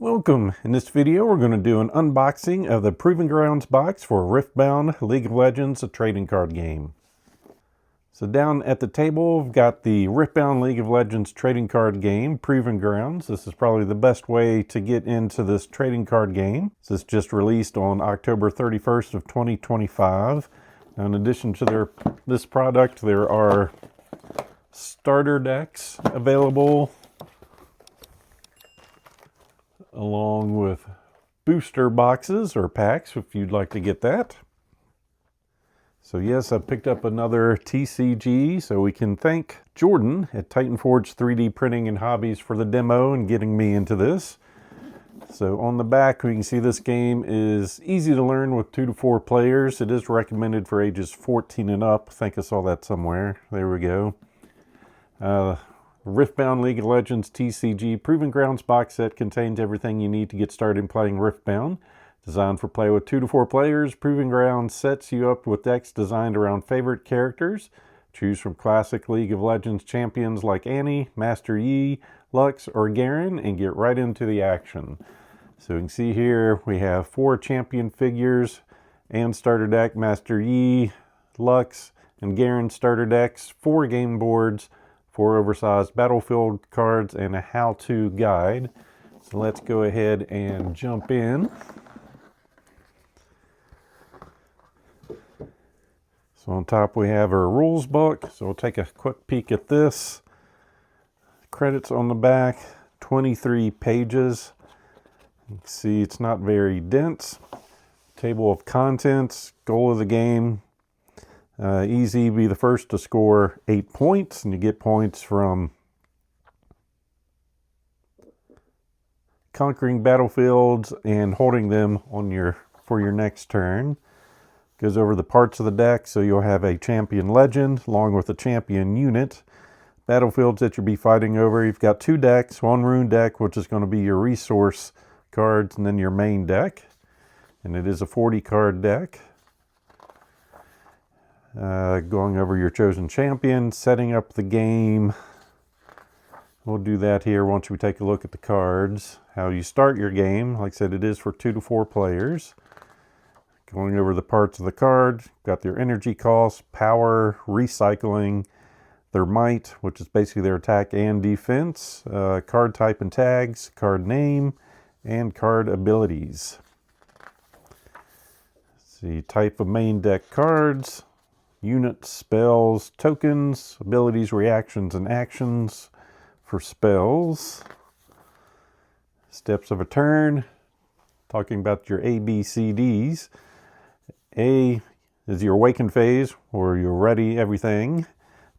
Welcome. In this video we're going to do an unboxing of the Proving Grounds box for RIFTBOUND League of Legends, a trading card game. So down at the table we've got the RIFTBOUND League of Legends trading card game, Proving Grounds. This is probably the best way to get into this trading card game. This just released on October 31st of 2025. Now, in addition to this product, there are starter decks available, along with booster boxes or packs if you'd like to get that. So yes, I picked up another TCG, so we can thank Jordan at Titanforge 3D Printing and Hobbies for the demo and getting me into this. So on the back we can see this game is easy to learn with 2 to 4 players. It is recommended for ages 14 and up. I think I saw that somewhere. There we go. RIFTBOUND League of Legends TCG Proving Grounds box set contains everything you need to get started playing RIFTBOUND. Designed for play with 2 to 4 players, Proving Grounds sets you up with decks designed around favorite characters. Choose from classic League of Legends champions like Annie, Master Yi, Lux, or Garen, and get right into the action. So you can see here we have 4 champion figures and starter deck, Master Yi, Lux, and Garen starter decks, 4 game boards, 4 oversized battlefield cards, and a how-to guide. So let's go ahead and jump in. So on top we have our rules book. So we'll take a quick peek at this. Credits on the back, 23 pages. You can see it's not very dense. Table of contents, goal of the game. Easy, be the first to score 8 points, and you get points from conquering battlefields and holding them on for your next turn. Goes over the parts of the deck, so you'll have a champion legend along with a champion unit. Battlefields that you'll be fighting over. You've got 2 decks, 1 rune deck, which is going to be your resource cards, and then your main deck. And it is a 40 card deck. Going over your chosen champion, setting up the game. We'll do that here once we take a look at the cards. How you start your game. Like I said, it is for 2 to 4 players. Going over the parts of the card. Got their energy cost, power, recycling, their might, which is basically their attack and defense, card type and tags, card name, and card abilities. Let's see, type of main deck cards. Units, spells, tokens, abilities, reactions, and actions for spells. Steps of a turn, talking about your A, B, C, Ds. A is your awaken phase, or you're ready everything.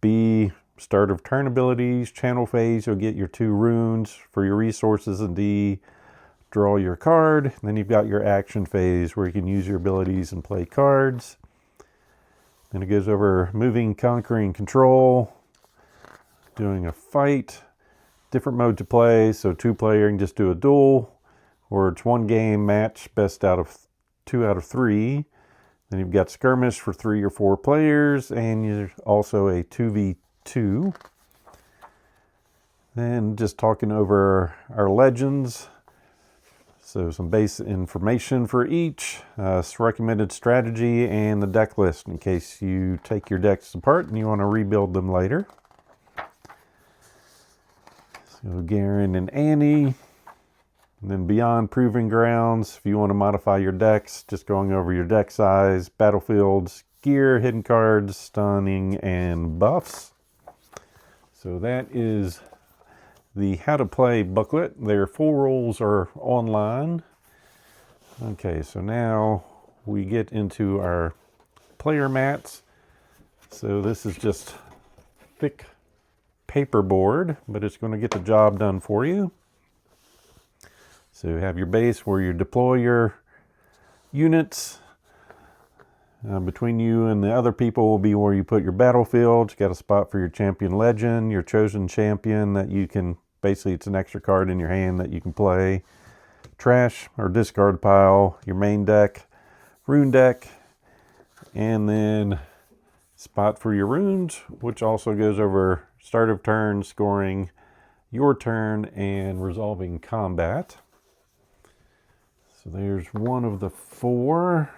B, start of turn abilities. Channel phase, you'll get your 2 runes for your resources. And D, draw your card. And then you've got your action phase, where you can use your abilities and play cards. And it goes over moving, conquering, control, doing a fight, different mode to play. So 2 player, you can just do a duel, or it's 1 game match, best out of 2 out of 3. Then you've got skirmish for 3 or 4 players, and you're also a 2v2. Then just talking over our legends. So some base information for each, recommended strategy, and the deck list in case you take your decks apart and you want to rebuild them later. So Garen and Annie. And then beyond Proving Grounds, if you want to modify your decks, just going over your deck size, battlefields, gear, hidden cards, stunning, and buffs. So that is the how to play booklet. Their full rules are online. Okay, so now we get into our player mats. So this is just thick paperboard, but it's going to get the job done for you. So you have your base where you deploy your units. Between you and the other people will be where you put your battlefield. You got a spot for your champion legend, your chosen champion that you can, basically it's an extra card in your hand that you can play. Trash or discard pile, your main deck, rune deck, and then spot for your runes, which also goes over start of turn, scoring, your turn, and resolving combat. So there's one of the 4.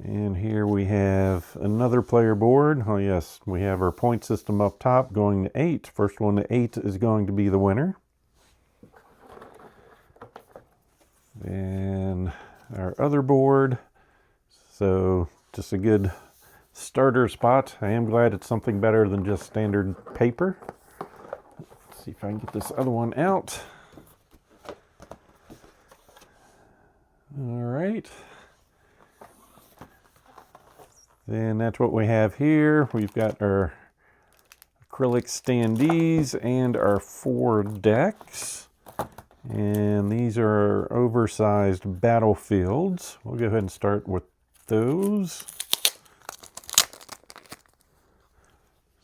And here we have another player board. Oh yes, we have our point system up top going to 8. First one to 8 is going to be the winner. And our other board. So just a good starter spot. I am glad it's something better than just standard paper. Let's see if I can get this other one out. All right. Then that's what we have here. We've got our acrylic standees and our 4 decks. And these are oversized battlefields. We'll go ahead and start with those.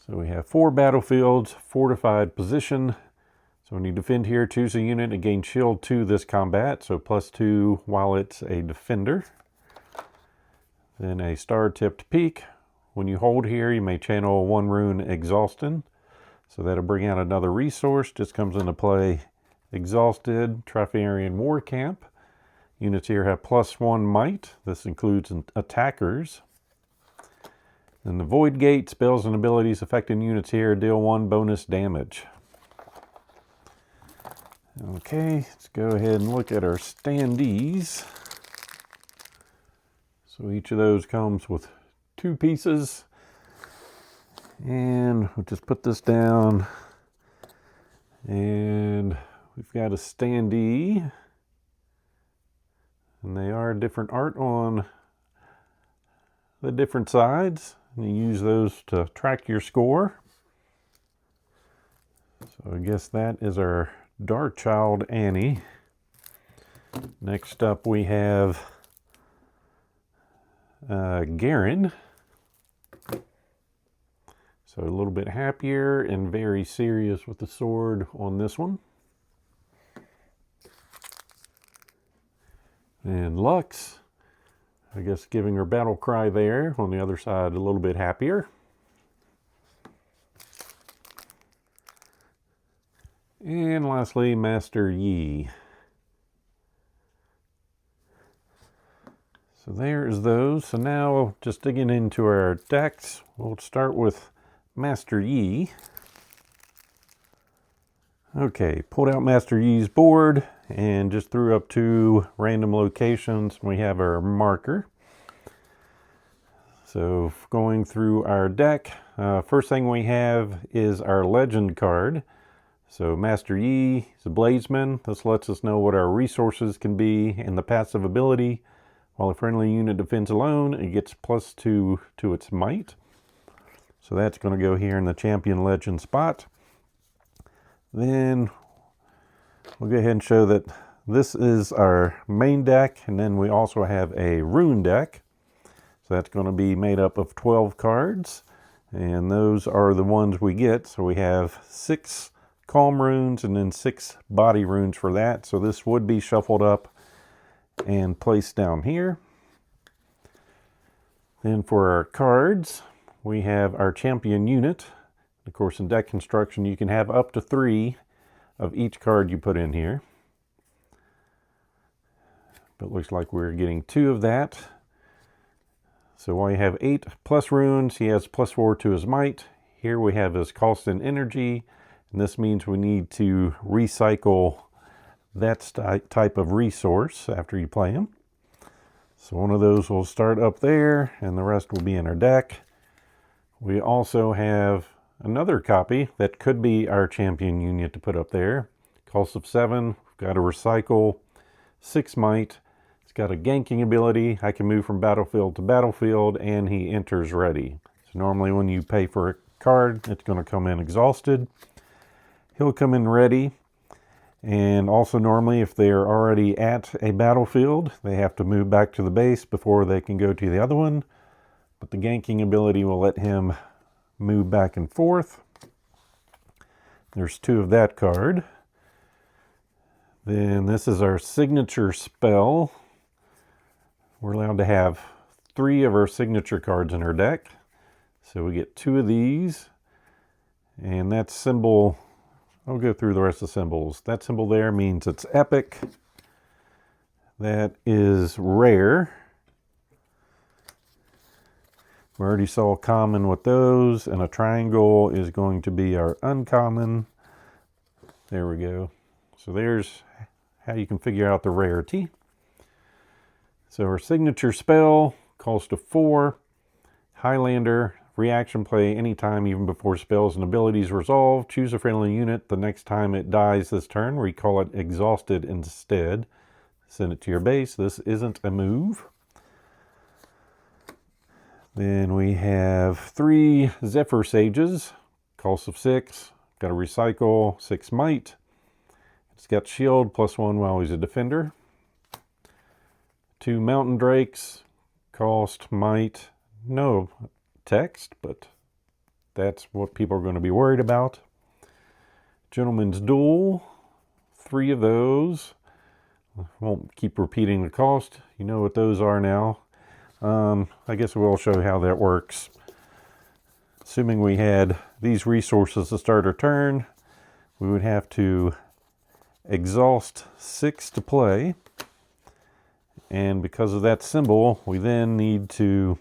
So we have 4 battlefields, fortified position. So when you defend here, choose a unit and gain shield 2 this combat. So +2 while it's a defender. Then a star-tipped peak. When you hold here, you may channel 1 rune Exhausted. So that'll bring out another resource. Just comes into play Exhausted, Trifarian War Camp. Units here have +1 might. This includes attackers. Then the Void Gate, spells and abilities affecting units here deal 1 bonus damage. Okay, let's go ahead and look at our standees. So each of those comes with 2 pieces. And we'll just put this down. And we've got a standee. And they are different art on the different sides. And you use those to track your score. So I guess that is our Darkchild Annie. Next up we have Garen. So a little bit happier and very serious with the sword on this one. And Lux, I guess giving her battle cry there. On the other side, a little bit happier. And lastly, Master Yi. So there's those. So now just digging into our decks, we'll start with Master Yi. Okay, pulled out Master Yi's board and just threw up 2 random locations. We have our marker. So going through our deck, first thing we have is our legend card. So Master Yi is a Bladesman. This lets us know what our resources can be and the passive ability. While a friendly unit defends alone, it gets +2 to its might. So that's going to go here in the Champion Legend spot. Then we'll go ahead and show that this is our main deck, and then we also have a rune deck. So that's going to be made up of 12 cards, and those are the ones we get. So we have 6 calm runes and then 6 body runes for that. So this would be shuffled up and placed down here. Then for our cards, we have our champion unit. Of course, in deck construction, you can have up to 3 of each card you put in here. But it looks like we're getting 2 of that. So while you have 8 plus runes, he has +4 to his might. Here we have his cost and energy, and this means we need to recycle that type of resource after you play him. So one of those will start up there, and the rest will be in our deck. We also have another copy that could be our champion unit to put up there. Cost of 7, we've got to recycle 6 might. It's got a ganking ability. I can move from battlefield to battlefield, and he enters ready. So normally when you pay for a card, it's going to come in exhausted. He'll come in ready. And also normally if they're already at a battlefield, they have to move back to the base before they can go to the other one. But the ganking ability will let him move back and forth. There's 2 of that card. Then this is our signature spell. We're allowed to have 3 of our signature cards in our deck. So we get 2 of these. And that symbol I'll go through the rest of the symbols. That symbol there means it's epic. That is rare. We already saw common with those, and a triangle is going to be our uncommon. There we go. So there's how you can figure out the rarity. So our signature spell calls to 4. Highlander, reaction play anytime, even before spells and abilities resolve. Choose a friendly unit. The next time it dies this turn, recall it exhausted instead. Send it to your base. This isn't a move. Then we have 3 Zephyr Sages, cost of 6. Got to recycle 6 might. It's got shield +1 while he's a defender. 2 Mountain Drakes, cost might, no text, but that's what people are going to be worried about. Gentleman's Duel, 3 of those. Won't keep repeating the cost. You know what those are now. I guess we'll show how that works. Assuming we had these resources to start our turn, we would have to exhaust 6 to play. And because of that symbol, we then need to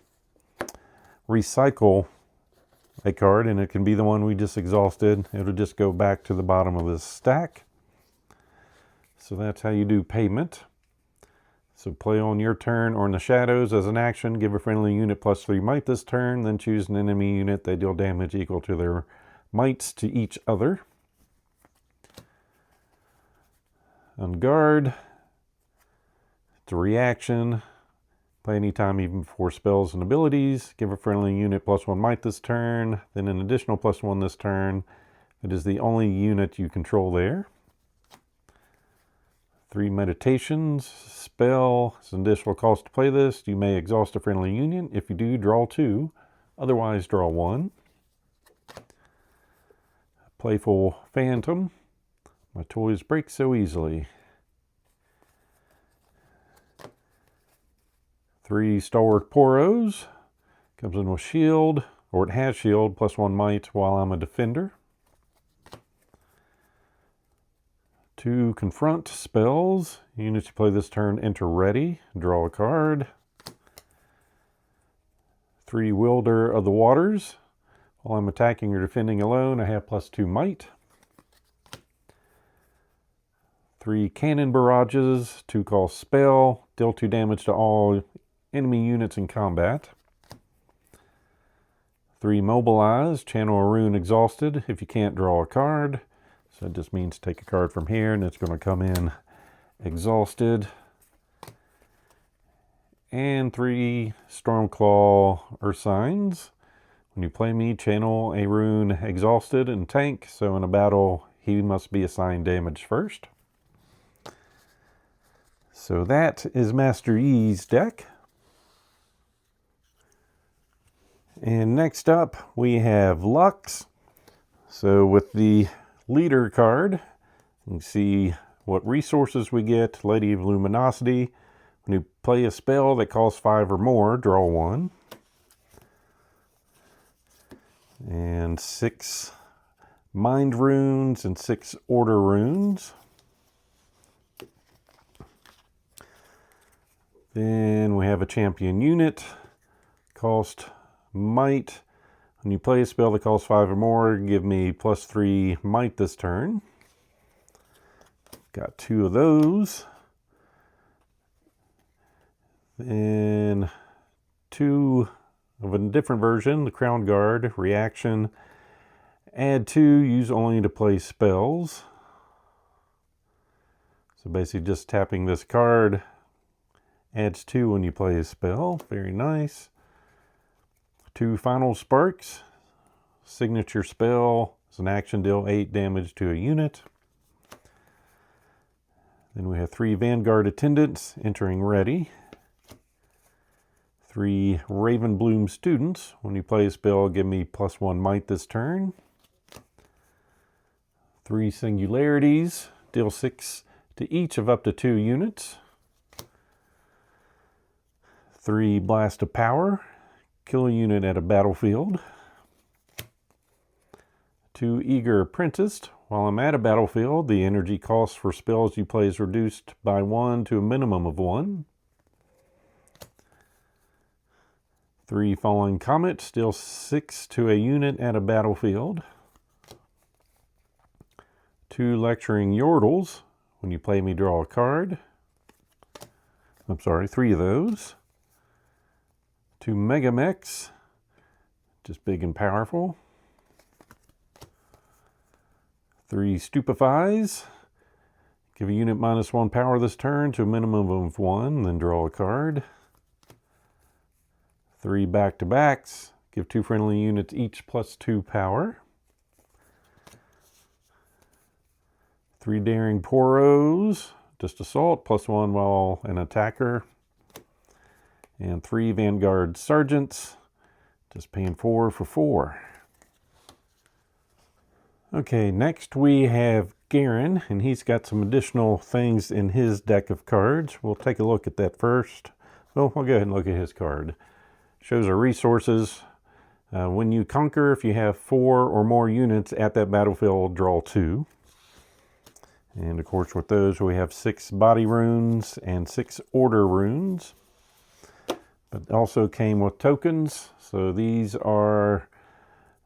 recycle a card, and it can be the one we just exhausted. It'll just go back to the bottom of this stack. So that's how you do payment. So play on your turn or in the shadows as an action. Give a friendly unit +3 might this turn. Then choose an enemy unit. They deal damage equal to their mights to each other. On guard, it's a reaction. Play anytime, even before spells and abilities. Give a friendly unit +1 might this turn. Then an additional +1 this turn. It is the only unit you control there. 3 meditations, spell, it's an additional cost to play this. You may exhaust a friendly union. If you do, draw 2. Otherwise, draw 1. Playful Phantom. My toys break so easily. 3 Stalwart Poros. Comes in with shield, or it has shield, +1 might while I'm a defender. 2 Confront spells. Units you play this turn enter ready. Draw a card. 3 Wielder of the Waters. While I'm attacking or defending alone, I have +2 might. 3 Cannon Barrages. 2 cost spell. Deal 2 damage to all enemy units in combat. 3 Mobilize. Channel a rune exhausted if you can't draw a card. So it just means take a card from here and it's going to come in exhausted. And 3 Stormclaw Ursines. When you play me, channel a rune exhausted and tank. So in a battle, he must be assigned damage first. So that is Master Yi's deck. And next up, we have Lux. So with the leader card, you can see what resources we get. Lady of Luminosity. When you play a spell that costs 5 or more, draw 1. And 6 Mind Runes and 6 Order Runes. Then we have a champion unit. Cost might. When you play a spell that costs 5 or more, give me +3 might this turn. Got 2 of those. Then 2 of a different version, the Crown Guard, reaction. Add 2, use only to play spells. So basically just tapping this card adds 2 when you play a spell. Very nice. 2 Final Sparks. Signature spell. It's an action, deal 8 damage to a unit. Then we have 3 Vanguard Attendants entering ready. 3 Ravenbloom Students. When you play a spell, give me +1 might this turn. 3 Singularities. Deal 6 to each of up to 2 units. 3 Blast of Power. Kill a unit at a battlefield. 2 Eager Apprenticed. While I'm at a battlefield, the energy cost for spells you play is reduced by 1 to a minimum of 1. 3 Falling Comets deal 6 to a unit at a battlefield. 2 Lecturing Yordles. When you play me, draw a card. I'm sorry, 3 of those. 2 Megamechs, just big and powerful. 3 Stupefies. Give a unit -1 power this turn to a minimum of 1, then draw a card. 3 back-to-backs. Give 2 friendly units each +2 power. 3 Daring Poros, just assault, +1 while an attacker. And 3 Vanguard Sergeants, just paying 4 for 4. Okay, next we have Garen, and he's got some additional things in his deck of cards. We'll take a look at that first. Well, we'll go ahead and look at his card. Shows our resources. When you conquer, if you have 4 or more units at that battlefield, draw 2. And of course with those we have 6 body runes and 6 order runes. But also came with tokens. So these are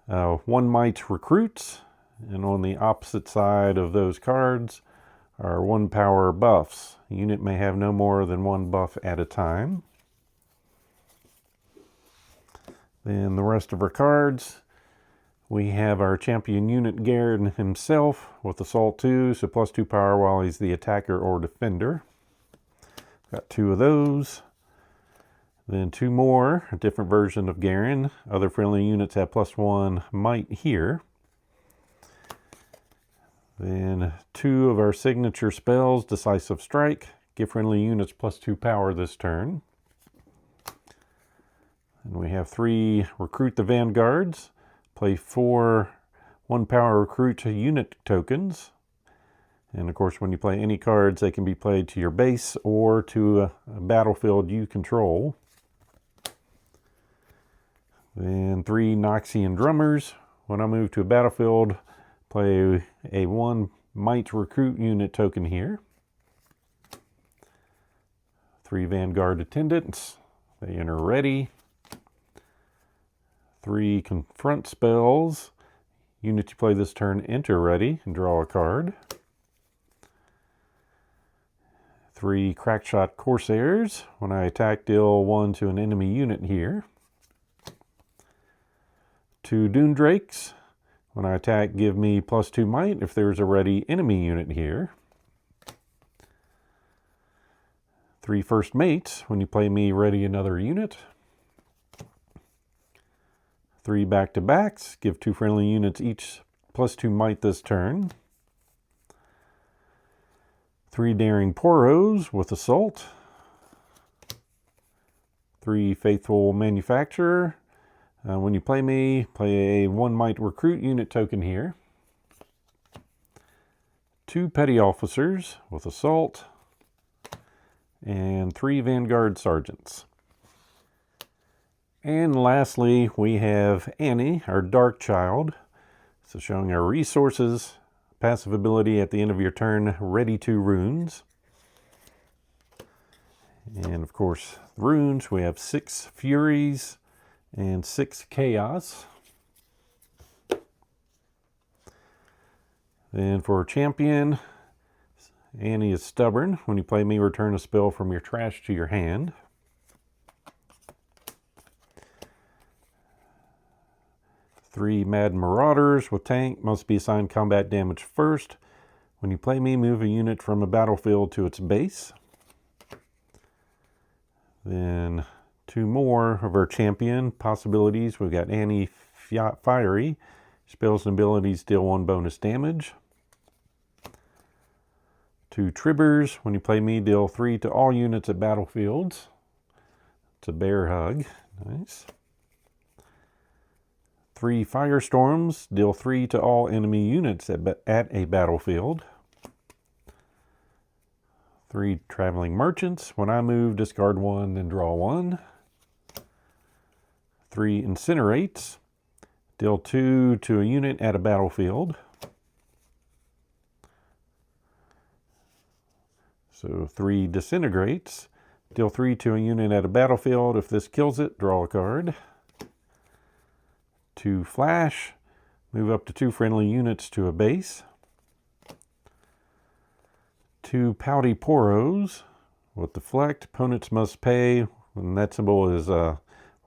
1 might recruits. And on the opposite side of those cards are 1 power buffs. A unit may have no more than 1 buff at a time. Then the rest of our cards, we have our champion unit Garen himself with assault 2, so +2 power while he's the attacker or defender. Got 2 of those. Then 2 more, a different version of Garen. Other friendly units have +1 might here. Then 2 of our signature spells, Decisive Strike. Give friendly units +2 power this turn. And we have 3 Recruit the Vanguards. Play 4 1 power recruit unit tokens. And of course when you play any cards, they can be played to your base or to a battlefield you control. Then 3 Noxian Drummers. When I move to a battlefield, play a 1 might recruit unit token here. 3 Vanguard Attendants. They enter ready. 3 Confront spells. Units you play this turn enter ready and draw a card. 3 Crackshot Corsairs. When I attack, deal 1 to an enemy unit here. 2 Dune Drakes. When I attack, give me +2 might if there's a ready enemy unit here. 3 First Mates. When you play me, ready another unit. 3 back-to-backs. Give 2 friendly units each +2 might this turn. 3 Daring Poros with assault. 3 Faithful Manufacturer. When you play me, play a 1 might recruit unit token here. 2 Petty Officers with assault. And 3 Vanguard Sergeants. And lastly, we have Annie, our Dark Child. So showing our resources, passive ability at the end of your turn, ready 2 runes. And of course, runes, we have 6 Furies and 6 Chaos. Then for champion, Annie is Stubborn. When you play me, return a spell from your trash to your hand. 3 Mad Marauders with tank, must be assigned combat damage first. When you play me, move a unit from a battlefield to its base. Then 2 more of our champion possibilities. We've got Annie Fiery. Spells and abilities deal 1 bonus damage. 2 Tribbers. When you play me, deal 3 to all units at battlefields. It's a bear hug. Nice. 3 Firestorms. Deal 3 to all enemy units at a battlefield. 3 Traveling Merchants. When I move, discard 1, then draw 1. 3 Incinerates. Deal 2 to a unit at a battlefield. So 3 disintegrates. Deal 3 to a unit at a battlefield. If this kills it, draw a card. 2 flash. Move up to 2 friendly units to a base. 2 pouty poros. With deflect, opponents must pay. And that symbol is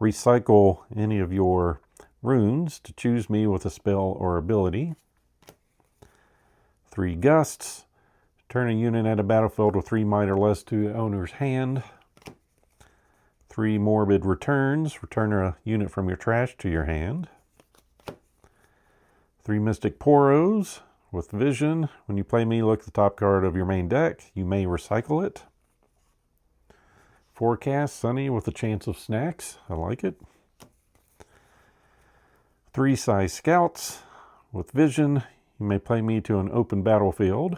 recycle any of your runes to choose me with a spell or ability. 3 gusts. Turn a unit at a battlefield with 3 might or less to the owner's hand. 3 morbid returns. Return a unit from your trash to your hand. 3 mystic poros with vision. When you play me, look at the top card of your main deck. You may recycle it. Forecast, sunny with a chance of snacks. I like it. 3 size scouts with vision. You may play me to an open battlefield.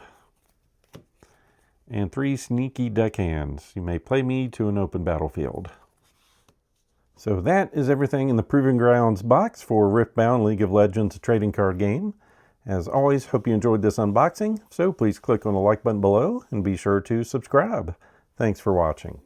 And 3 sneaky deckhands. You may play me to an open battlefield. So that is everything in the Proving Grounds box for Riftbound League of Legends, a trading card game. As always, hope you enjoyed this unboxing. So please click on the like button below and be sure to subscribe. Thanks for watching.